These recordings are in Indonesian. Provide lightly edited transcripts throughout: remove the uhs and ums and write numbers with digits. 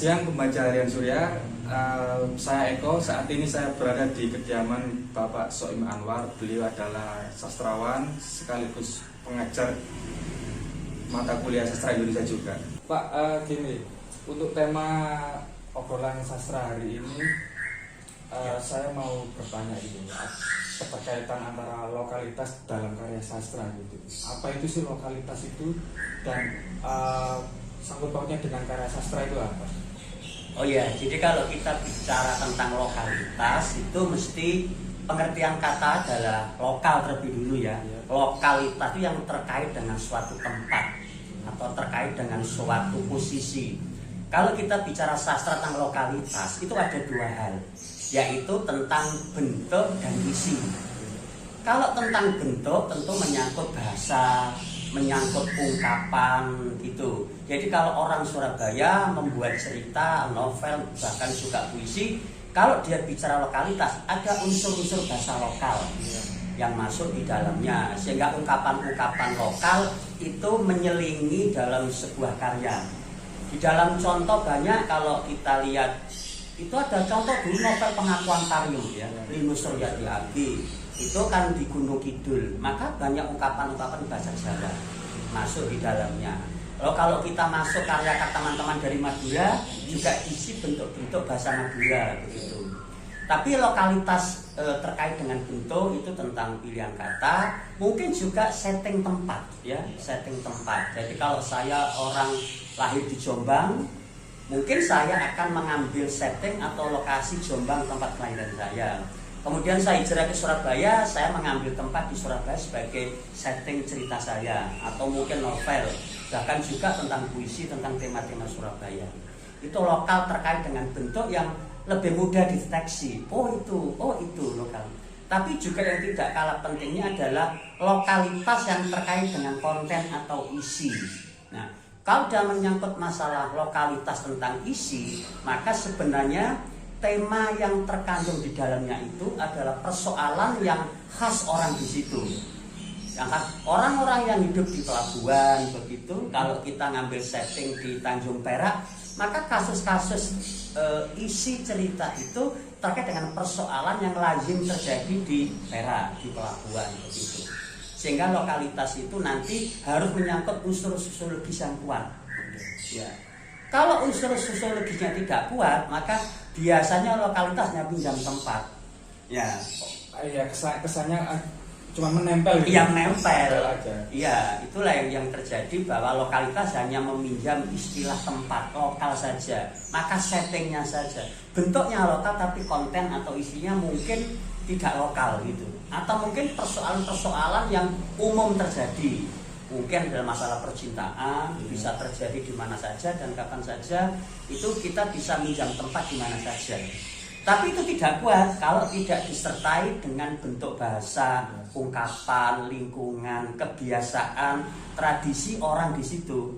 siang pembaca harian Surya. Saya Eko. Saat ini saya berada di kediaman Bapak Soim Anwar. Beliau adalah sastrawan sekaligus pengajar mata kuliah sastra Indonesia juga. Pak, gini, untuk tema obrolan sastra hari ini, saya mau bertanya ini, keterkaitan antara lokalitas dalam karya sastra gitu. Apa itu sih lokalitas itu, dan sangkut pautnya dengan karya sastra itu apa? Oh ya, jadi kalau kita bicara tentang lokalitas itu mesti pengertian kata adalah lokal terlebih dulu ya. Lokalitas itu yang terkait dengan suatu tempat atau terkait dengan suatu posisi. Kalau kita bicara sastra tentang lokalitas itu ada dua hal, yaitu tentang bentuk dan isi. Kalau tentang bentuk tentu menyangkut bahasa, menyangkut ungkapan gitu. Jadi kalau orang Surabaya membuat cerita, novel, bahkan juga puisi, kalau dia bicara lokalitas ada unsur-unsur bahasa lokal yang masuk di dalamnya, sehingga ungkapan-ungkapan lokal itu menyelingi dalam sebuah karya. Di dalam contoh banyak, kalau kita lihat itu ada contoh dulu novel Pengakuan Karyum ya, Linus Suryadi Agi. Itu kan di Gunung Kidul, maka banyak ungkapan-ungkapan bahasa Jawa masuk di dalamnya. Lalu kalau kita masuk karya teman-teman dari Madura, juga isi bentuk-bentuk bahasa Madura begitu. Tapi lokalitas terkait dengan bentuk itu tentang pilihan kata, mungkin juga setting tempat ya, setting tempat. Jadi kalau saya orang lahir di Jombang, mungkin saya akan mengambil setting atau lokasi Jombang tempat kelahiran saya. Kemudian saya hijrah ke Surabaya, saya mengambil tempat di Surabaya sebagai setting cerita saya, atau mungkin novel, bahkan juga tentang puisi, tentang tema-tema Surabaya. Itu lokal terkait dengan bentuk yang lebih mudah dideteksi. Oh itu lokal. Tapi juga yang tidak kalah pentingnya adalah lokalitas yang terkait dengan konten atau isi. Nah, kalau dalam menyangkut masalah lokalitas tentang isi, maka sebenarnya tema yang terkandung di dalamnya itu adalah persoalan yang khas orang di situ. Yang khas orang-orang yang hidup di pelabuhan begitu. Kalau kita ngambil setting di Tanjung Perak, maka kasus-kasus isi cerita itu terkait dengan persoalan yang lazim terjadi di Perak, di pelabuhan begitu. Sehingga lokalitas itu nanti harus menyangkut unsur sosiologis yang kuat. Ya. Kalau unsur sosiologisnya tidak kuat, maka biasanya lokalitasnya pinjam tempat. Ya. Iya, kesannya cuma menempel gitu. Yang nempel aja. Iya, itulah yang terjadi, bahwa lokalitas hanya meminjam istilah tempat lokal saja. Maka settingnya saja. Bentuknya lokal tapi konten atau isinya mungkin tidak lokal gitu. Atau mungkin persoalan-persoalan yang umum terjadi. Mungkin dalam masalah percintaan bisa terjadi di mana saja dan kapan saja, itu kita bisa minjam tempat di mana saja. Tapi itu tidak kuat kalau tidak disertai dengan bentuk bahasa, ungkapan, lingkungan, kebiasaan, tradisi orang di situ.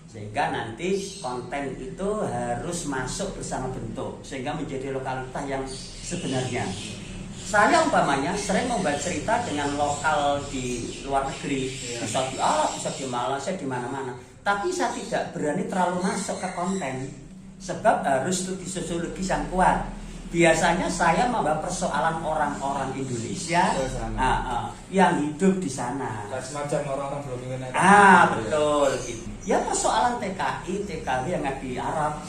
Sehingga nanti konten itu harus masuk bersama bentuk, sehingga menjadi lokalitas yang sebenarnya. Saya umpamanya sering membuat cerita dengan lokal di luar negeri, bisa di Arab, bisa di Malaysia, di mana-mana. Tapi saya tidak berani terlalu masuk ke konten, sebab harus studi sosiologis yang kuat. Biasanya saya membawa persoalan orang-orang Indonesia yang hidup di sana. Semacam orang-orang belum mengenai. Betul. Ya persoalan TKI, TKW yang ada di Arab,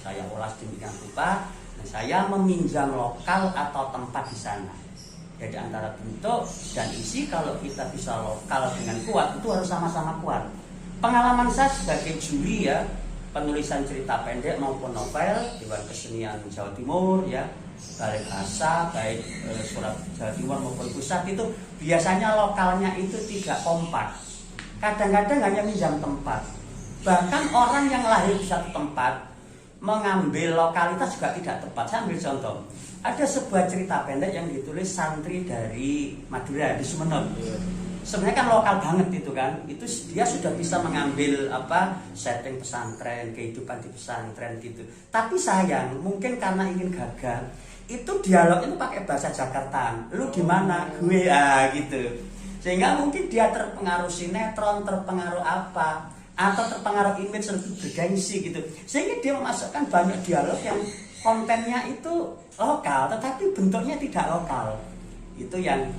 saya ulas demikian rupa. Saya meminjam lokal atau tempat di sana. Jadi antara bentuk dan isi, kalau kita bisa lokal dengan kuat, itu harus sama-sama kuat. Pengalaman saya sebagai juri ya, penulisan cerita pendek maupun novel, Dewan Kesenian Jawa Timur ya, Balai Bahasa, baik Surat Jawa Timur maupun Pusat, itu biasanya lokalnya itu tidak kompak. Kadang-kadang hanya minjam tempat. Bahkan orang yang lahir di satu tempat mengambil lokalitas juga tidak tepat. Saya ambil contoh, ada sebuah cerita pendek yang ditulis santri dari Madura, di Sumeneb. Sebenarnya kan lokal banget itu kan. Itu dia sudah bisa mengambil setting pesantren, kehidupan di pesantren gitu. Tapi sayang, mungkin karena ingin gagal, itu dialognya itu pakai bahasa Jakarta. Lu di mana? Gue gitu. Sehingga mungkin dia terpengaruh sinetron, terpengaruh apa. atau terpengaruh image lebih bergengsi gitu, sehingga dia memasukkan banyak dialog yang kontennya itu lokal tetapi bentuknya tidak lokal. Itu yang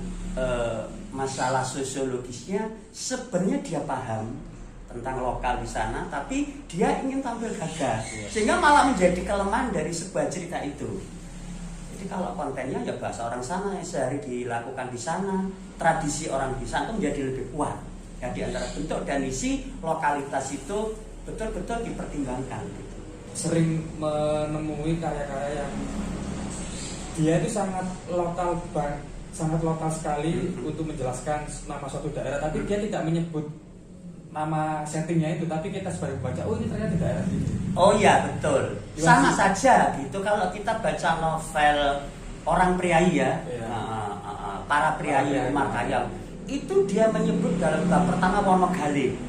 masalah sosiologisnya. Sebenarnya dia paham tentang lokal di sana, tapi dia ingin tampil gagah, sehingga malah menjadi kelemahan dari sebuah cerita itu. Jadi kalau kontennya ya bahasa orang sana, sehari dilakukan di sana, tradisi orang di sana itu menjadi lebih kuat. Jadi antara bentuk dan isi, lokalitas itu betul-betul dipertimbangkan. Gitu. Sering menemui karya-karya yang dia itu sangat lokal sekali untuk menjelaskan nama suatu daerah, tapi dia tidak menyebut nama settingnya itu, tapi kita sebagai pembaca, oh ini ternyata daerah gitu. Oh iya betul. Sama saja gitu kalau kita baca novel orang priai ya, para priai Markayam, itu dia menyebut dalam bab pertama Wonogale,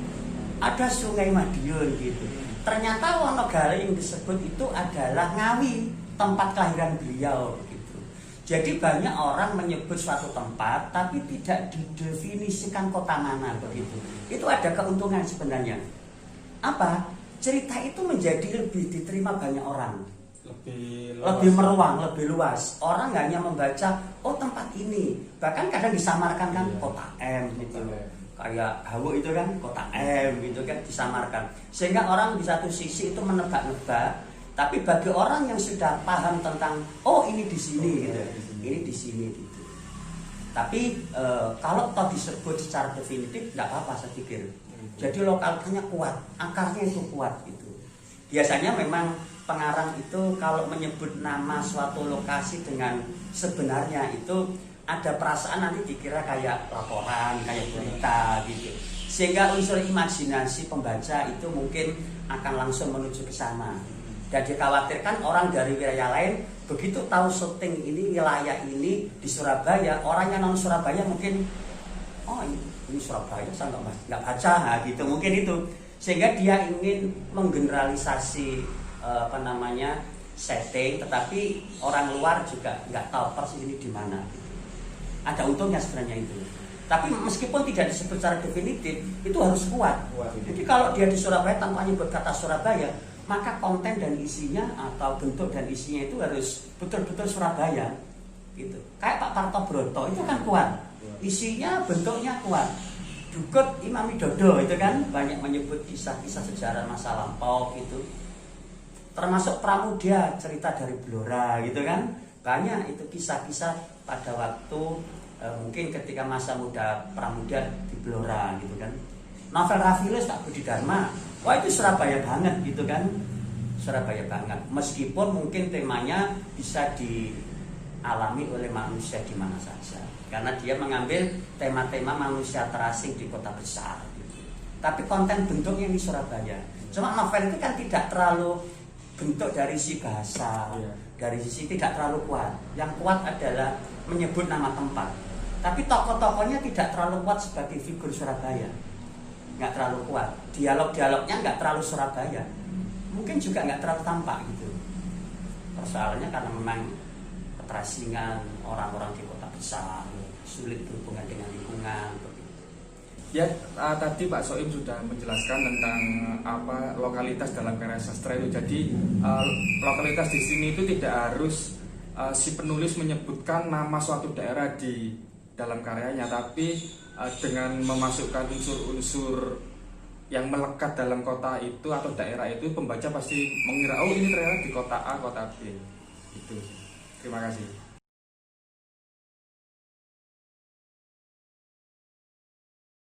ada Sungai Madiun gitu. Ternyata Wonogale yang disebut itu adalah Ngawi, tempat kelahiran beliau gitu. Jadi banyak orang menyebut suatu tempat tapi tidak didefinisikan kota mana begitu. Itu ada keuntungan sebenarnya. Apa? Cerita itu menjadi lebih diterima banyak orang. Lebih meruang, lebih luas. Orang hanya membaca, oh tempat ini. Bahkan kadang disamarkan kan kota M gitu. Kayak Hawu itu kan kota M gitu kan disamarkan. Sehingga orang di satu sisi itu menebak-nebak. Tapi bagi orang yang sudah paham tentang oh ini di sini gitu, ini di sini gitu. Tapi kalau toh disebut secara definitif tidak apa-apa saya pikir. Jadi lokalnya kuat, akarnya itu kuat gitu. Biasanya memang pengarang itu kalau menyebut nama suatu lokasi dengan sebenarnya itu ada perasaan nanti dikira kayak laporan, kayak berita gitu. Sehingga unsur imajinasi pembaca itu mungkin akan langsung menuju ke sana. Dan dikhawatirkan orang dari wilayah lain begitu tahu syuting ini wilayah ini di Surabaya, orang yang non Surabaya mungkin oh ini Surabaya saya nggak baca gitu mungkin itu, sehingga dia ingin menggeneralisasi setting, tetapi orang luar juga nggak tahu persis ini di mana. Ada untungnya sebenarnya itu. Tapi meskipun tidak disebut secara definitif itu harus kuat. Jadi kalau dia di Surabaya tanpa menyebut kata Surabaya, maka konten dan isinya atau bentuk dan isinya itu harus betul-betul Surabaya gitu. Kayak Pak Parto Broto itu kan kuat, isinya bentuknya kuat. Dukut Imam Widodo itu kan banyak menyebut kisah-kisah sejarah masa lampau gitu. Termasuk Pramudia, cerita dari Blora gitu kan, banyak itu kisah-kisah pada waktu mungkin ketika masa muda Pramudia di Blora gitu kan. Novel Raffilus Pak Budi Dharma, wah itu Surabaya banget gitu kan, Surabaya banget. Meskipun mungkin temanya bisa dialami oleh manusia di mana saja, karena dia mengambil tema-tema manusia terasing di kota besar gitu. Tapi konten bentuknya di Surabaya. Cuma novel itu kan tidak terlalu bentuk dari sisi bahasa, dari sisi tidak terlalu kuat. Yang kuat adalah menyebut nama tempat. Tapi tokoh-tokohnya tidak terlalu kuat sebagai figur Surabaya, nggak terlalu kuat. Dialog-dialognya nggak terlalu Surabaya, mungkin juga nggak terlalu tampak gitu. Persoalannya karena memang keterasingan orang-orang di kota besar, sulit berhubungan dengan lingkungan. Ya, tadi Pak Soim sudah menjelaskan tentang apa lokalitas dalam karya sastra itu. Jadi lokalitas di sini itu tidak harus si penulis menyebutkan nama suatu daerah di dalam karyanya, tapi dengan memasukkan unsur-unsur yang melekat dalam kota itu atau daerah itu, pembaca pasti mengira oh ini ternyata di kota A, kota B. Itu. Terima kasih.